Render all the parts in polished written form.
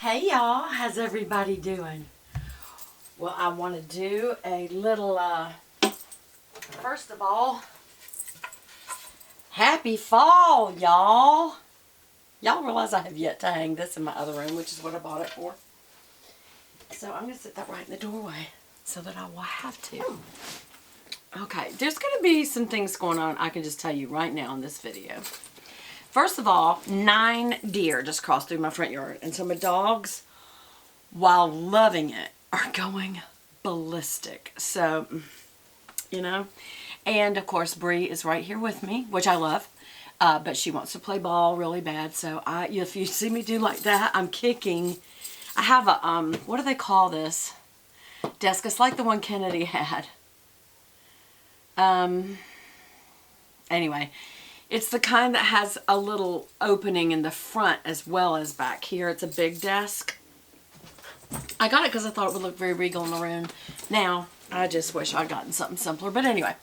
Hey y'all, how's everybody doing? Well, I want to do a little, first of all, happy fall, y'all. Y'all realize I have yet to hang this in my other room, which is what I bought it for. So I'm going to sit that right in the doorway so that I will have to. Okay, there's going to be some things going on, I can just tell you right now in this video. First of all, 9 deer just crossed through my front yard. And so my dogs, while loving it, are going ballistic. So, you know. And, of course, Bree is right here with me, which I love. But she wants to play ball really bad. So, if you see me do like that, I'm kicking. I have a, what do they call this desk? It's like the one Kennedy had. Anyway. It's the kind that has a little opening in the front as well as back here. It's a big desk. I got it because I thought it would look very regal in the room. Now, I just wish I'd gotten something simpler. But anyway.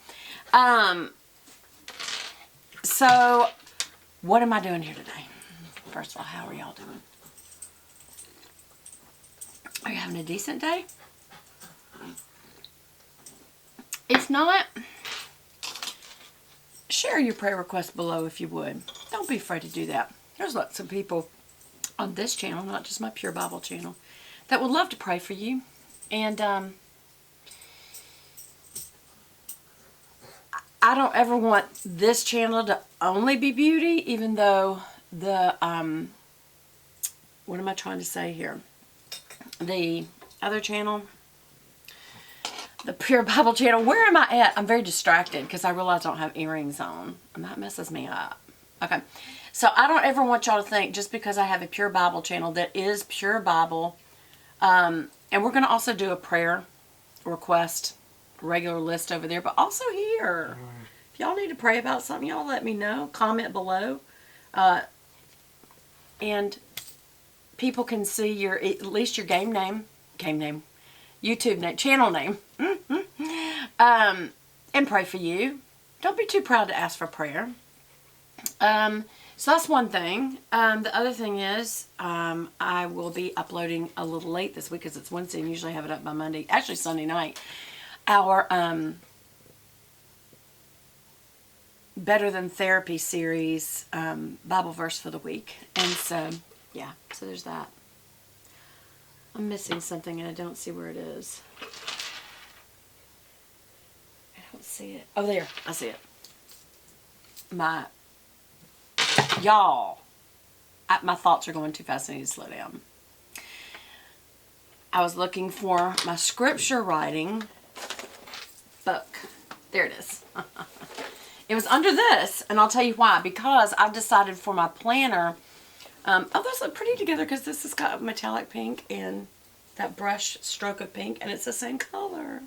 So, what am I doing here today? First of all, how are y'all doing? Are you having a decent day? If not, share your prayer requests below if you would. Don't be afraid to do that. There's lots of people on this channel, not just my Pure Bible channel, that would love to pray for you. And I don't ever want this channel to only be beauty, even though the, what am I trying to say here? The other channel, the Pure Bible channel. Where am I at? I'm very distracted because I realize I don't have earrings on. And that messes me up. Okay. So I don't ever want y'all to think just because I have a Pure Bible channel that is Pure Bible. And we're going to also do a prayer request regular list over there. But also here. If y'all need to pray about something, y'all let me know. Comment below. And people can see your, at least your YouTube name, channel name, and pray for you. Don't be too proud to ask for prayer. So that's one thing. The other thing is, I will be uploading a little late this week because it's Wednesday and usually have it up by Monday, actually Sunday night, our Better Than Therapy series Bible verse for the week. And so, yeah, so there's that. I'm missing something and I don't see where it is. I don't see it. Oh, there. I see it. Y'all, my thoughts are going too fast. I need to slow down. I was looking for my scripture writing book. There it is. It was under this, and I'll tell you why. Because I've decided for my planner. Oh, those look pretty together because this has got metallic pink and that brush stroke of pink, and it's the same color.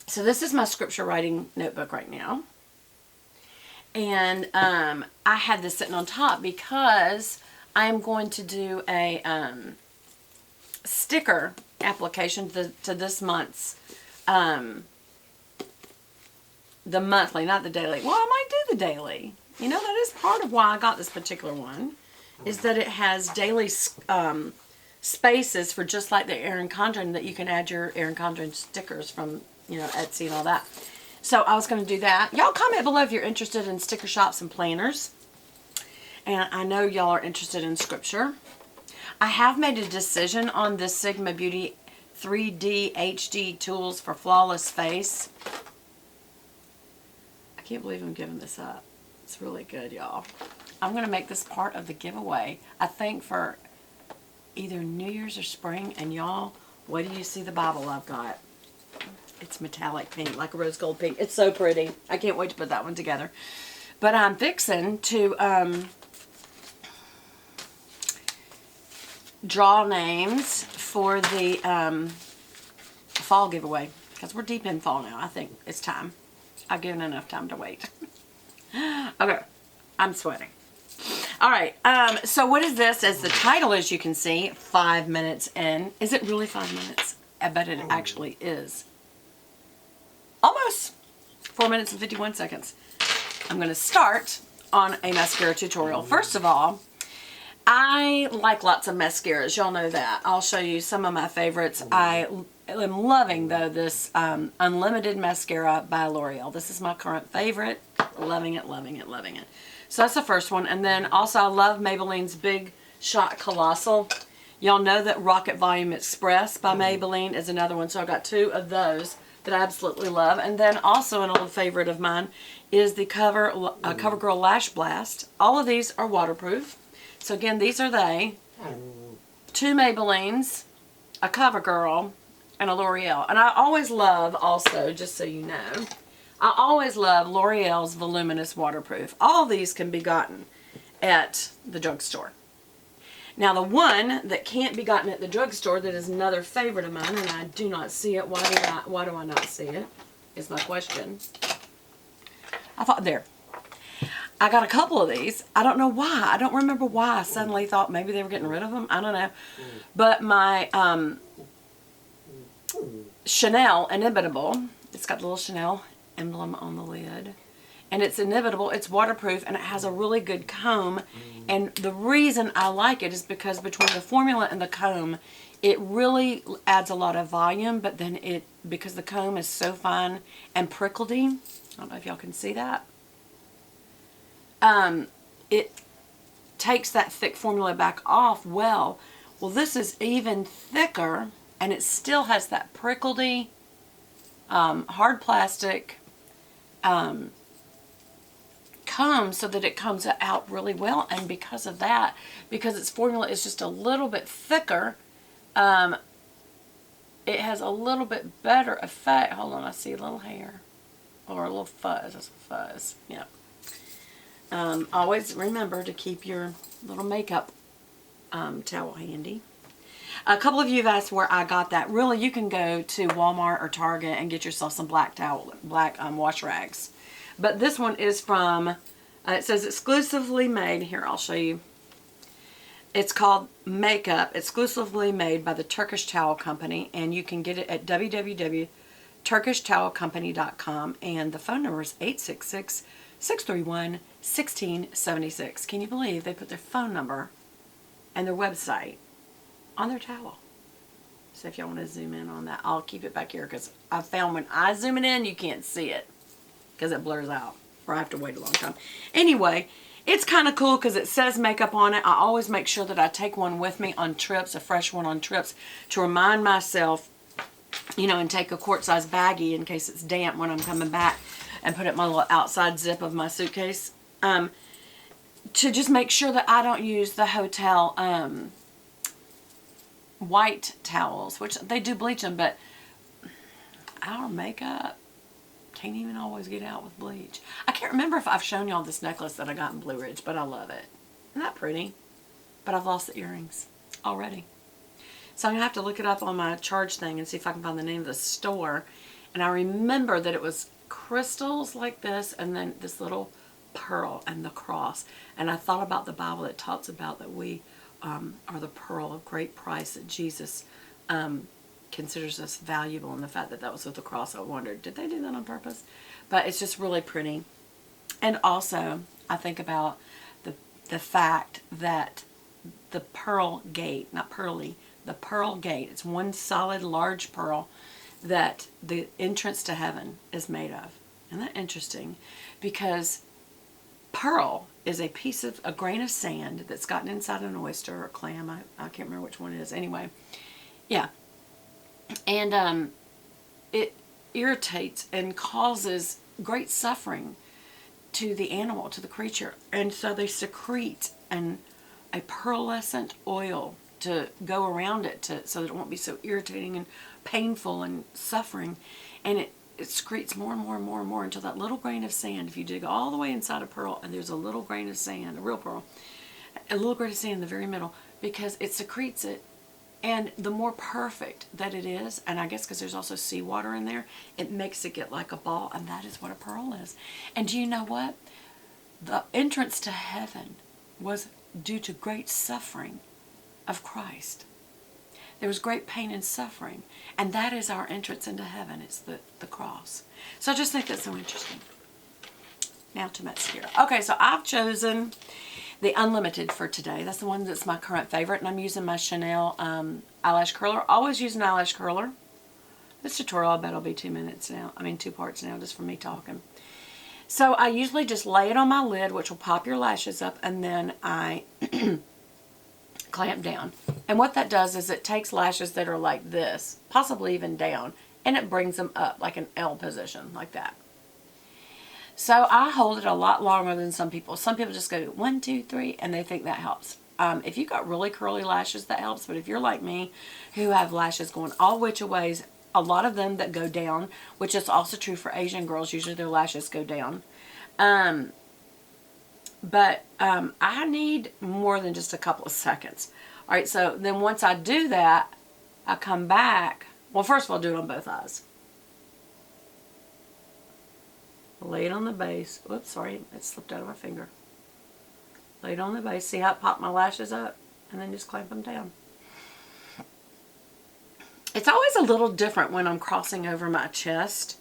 So this is my scripture writing notebook right now. And I had this sitting on top because I'm going to do a sticker application to this month's, the monthly, not the daily. Well, I might do the daily. You know, that is part of why I got this particular one, is that it has daily spaces for just like the Erin Condren, that you can add your Erin Condren stickers from, you know, Etsy and all that. So I was going to do that. Y'all comment below if you're interested in sticker shops and planners. And I know y'all are interested in scripture. I have made a decision on this Sigma Beauty 3D HD Tools for Flawless Face. I can't believe I'm giving this up. It's really good, y'all. I'm going to make this part of the giveaway, I think, for either New Year's or spring. And y'all, wait till you see the Bible I've got. It's metallic pink, like a rose gold pink. It's so pretty. I can't wait to put that one together. But I'm fixing to draw names for the fall giveaway. Because we're deep in fall now. I think it's time. I've given enough time to wait. Okay, I'm sweating. All right, so what is this? As the title, as you can see, 5 minutes in. Is it really 5 minutes? I bet it actually is. Almost 4 minutes and 51 seconds. I'm going to start on a mascara tutorial. First of all, I like lots of mascaras. Y'all know that. I'll show you some of my favorites. I am loving, though, this Unlimited Mascara by L'Oreal. This is my current favorite. Loving it, loving it, loving it. So that's the first one. And then also I love Maybelline's Big Shot Colossal. Y'all know that Rocket Volume Express by Maybelline is another one. So I've got 2 of those that I absolutely love. And then also an old favorite of mine is the CoverGirl Lash Blast. All of these are waterproof. So again, these are they. 2 Maybellines, a CoverGirl, and a L'Oreal. And I always love also, just so you know, I always love L'Oreal's Voluminous Waterproof. All these can be gotten at the drugstore. Now the one that can't be gotten at the drugstore that is another favorite of mine, and I do not see it. Why do I not see it? Is my question. I thought, there. I got a couple of these. I don't know why. I don't remember why I suddenly thought maybe they were getting rid of them. I don't know. But my Chanel Inimitable, it's got the little Chanel emblem on the lid. And it's inimitable, it's waterproof, and it has a really good comb. And the reason I like it is because between the formula and the comb, it really adds a lot of volume, but then because the comb is so fine and prickledy, I don't know if y'all can see that, it takes that thick formula back off well. Well, this is even thicker, and it still has that prickledy, hard plastic comb, so that it comes out really well. And because of that, because its formula is just a little bit thicker, it has a little bit better effect. Hold on, I see a little hair or a little fuzz. That's a fuzz. Yeah. Always remember to keep your little makeup towel handy. A couple of you have asked where I got that. Really, you can go to Walmart or Target and get yourself some black wash rags. But this one is from, it says exclusively made. Here, I'll show you. It's called Makeup, exclusively made by the Turkish Towel Company, and you can get it at www.turkishtowelcompany.com, and the phone number is 866-631-1676. Can you believe they put their phone number and their website on their towel? So if y'all want to zoom in on that, I'll keep it back here because I found when I zoom it in, you can't see it because it blurs out, or I have to wait a long time. Anyway, it's kind of cool because it says makeup on it. I always make sure that I take one with me on trips, a fresh one on trips, to remind myself, you know, and take a quart-size baggie in case it's damp when I'm coming back, and put it in my little outside zip of my suitcase, to just make sure that I don't use the hotel white towels, which they do bleach them, but our makeup can't even always get out with bleach. I can't remember if I've shown y'all this necklace that I got in Blue Ridge, but I love it. Isn't that pretty? But I've lost the earrings already. So I'm going to have to look it up on my charge thing and see if I can find the name of the store. And I remember that it was crystals like this, and then this little pearl and the cross. And I thought about the Bible that talks about that we are the pearl of great price, that Jesus considers us valuable, and the fact that that was with the cross, I wondered, did they do that on purpose? But it's just really pretty. And also, I think about the fact that the pearl gate, not pearly, the pearl gate, it's one solid large pearl that the entrance to heaven is made of. Isn't that interesting? Because pearl is a grain of sand that's gotten inside an oyster or clam. I can't remember which one it is. Anyway, yeah. And it irritates and causes great suffering to the animal, to the creature. And so they secrete a pearlescent oil to go around it so that it won't be so irritating and painful and suffering. And it secretes more and more and more and more until that little grain of sand, if you dig all the way inside a pearl and there's a little grain of sand, a real pearl, a little grain of sand in the very middle, because it secretes it. And the more perfect that it is, and I guess because there's also seawater in there, it makes it get like a ball, and that is what a pearl is. And do you know what? The entrance to heaven was due to great suffering of Christ. There was great pain and suffering, and that is our entrance into heaven. It's the cross. So I just think that's so interesting. Now to mascara. Okay, so I've chosen the Unlimited for today. That's the one that's my current favorite, and I'm using my Chanel eyelash curler. Always use an eyelash curler. This tutorial, I bet, will be 2 minutes now. I mean, 2 parts now, just for me talking. So I usually just lay it on my lid, which will pop your lashes up, and then I clamp down. And what that does is it takes lashes that are like this, possibly even down, and it brings them up like an L position, like that. So I hold it a lot longer than some people. Some people just go 1, 2, 3, and they think that helps. If you've got really curly lashes, that helps. But if you're like me, who have lashes going all which ways, a lot of them that go down, which is also true for Asian girls, usually their lashes go down. I need more than just a couple of seconds. All right, so then once I do that, I come back. Well, first of all, do it on both eyes. Lay it on the base. Whoops, sorry, it slipped out of my finger. Lay it on the base. See how it popped my lashes up? And then just clamp them down. It's always a little different when I'm crossing over my chest.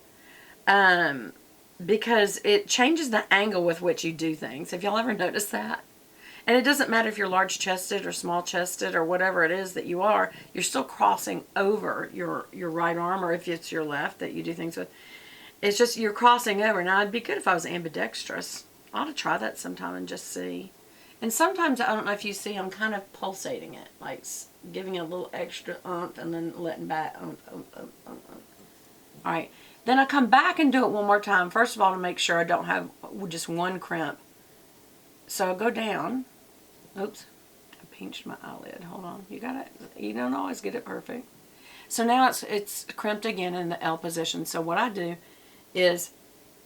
Because it changes the angle with which you do things. Have y'all ever noticed that? And it doesn't matter if you're large-chested or small-chested or whatever it is that you are, you're still crossing over your right arm, or if it's your left that you do things with. It's just you're crossing over. Now, it'd be good if I was ambidextrous. I ought to try that sometime and just see. And sometimes, I don't know if you see, I'm kind of pulsating it, like giving it a little extra oomph and then letting back. All right. Then I come back and do it one more time. First of all, to make sure I don't have just one crimp. So I go down. Oops. I pinched my eyelid. Hold on. You got it. You don't always get it perfect. So now it's crimped again in the L position. So what I do is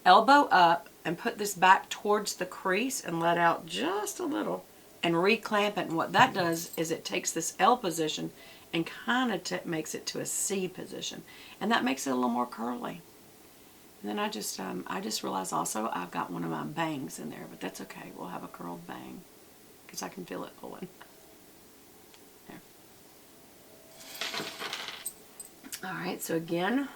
elbow up and put this back towards the crease and let out just a little and reclamp it. And what that does is it takes this L position and kind of makes it to a C position. And that makes it a little more curly. And then I just realized also I've got one of my bangs in there, but that's okay. We'll have a curled bang because I can feel it pulling. There. All right, so again,